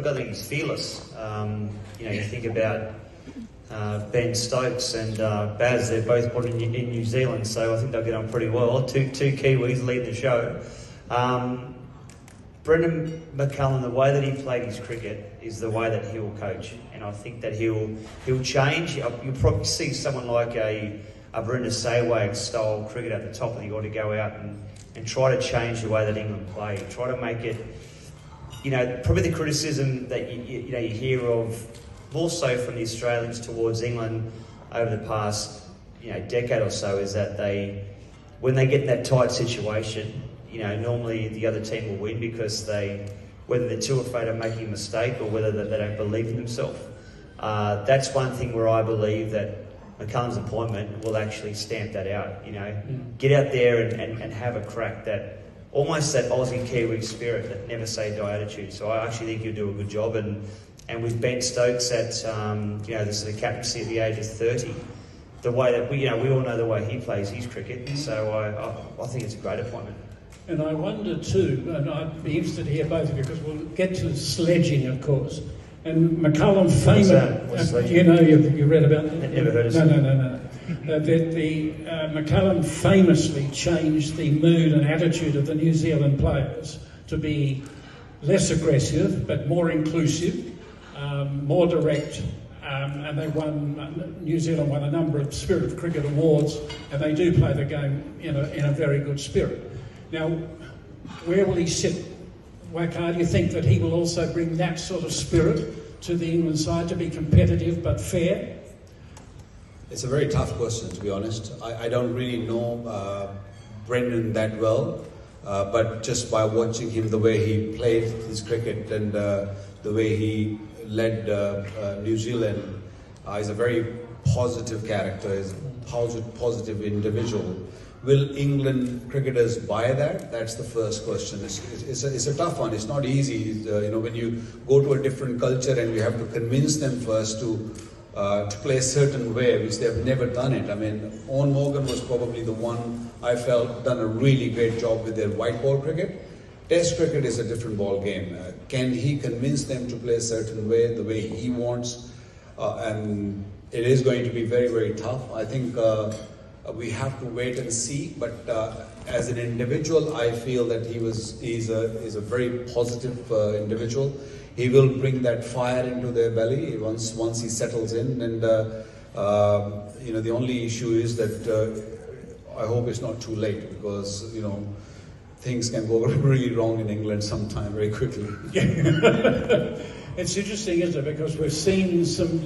look, I think he's fearless. You know, you think about Ben Stokes and Baz, they're both born in New Zealand, so I think they'll get on pretty well. Two Kiwis lead the show. Brendan McCullum, the way that he played his cricket is the way that he will coach, and I think that he'll change. You'll probably see someone like a Brendan Saywag style cricket at the top of the order go out and try to change the way that England play, try to make it, you know, probably the criticism that you hear of more so from the Australians towards England over the past, decade or so is that when they get in that tight situation, normally the other team will win because whether they're too afraid of making a mistake or whether they don't believe in themselves. That's one thing where I believe that McCullum's appointment will actually stamp that out, Get out there and have a crack, that almost that Aussie Kiwi spirit, that never say die attitude. So I actually think he'll do a good job, and with Ben Stokes at this is the captaincy at the age of 30, the way that we all know the way he plays his cricket, so I think it's a great appointment. And I wonder too, and I'd be interested to hear both of you, because we'll get to sledging, of course. And McCullum you read about that? Never heard of it. No. McCullum famously changed the mood and attitude of the New Zealand players to be less aggressive, but more inclusive, more direct, and New Zealand won a number of Spirit of Cricket awards, and they do play the game in a very good spirit. Now, where will he sit? WAQAR, do you think that he will also bring that sort of spirit to the England side to be competitive but fair? It's a very tough question, to be honest. I don't really know Brendan that well, but just by watching him, the way he played his cricket and the way he led New Zealand, he's a very positive character, he's a positive individual. Will England cricketers buy that? That's the first question. It's a tough one. It's not easy. When you go to a different culture and you have to convince them first to play a certain way, which they've never done it. I mean, Owen Morgan was probably the one I felt done a really great job with their white ball cricket. Test cricket is a different ball game. Can he convince them to play a certain way, the way he wants? And it is going to be very, very tough. I think we have to wait and see, but as an individual, I feel that he's a very positive individual. He will bring that fire into their belly once he settles in, and the only issue is that I hope it's not too late, because things can go really wrong in England sometime very quickly. It's interesting, isn't it? Because we've seen some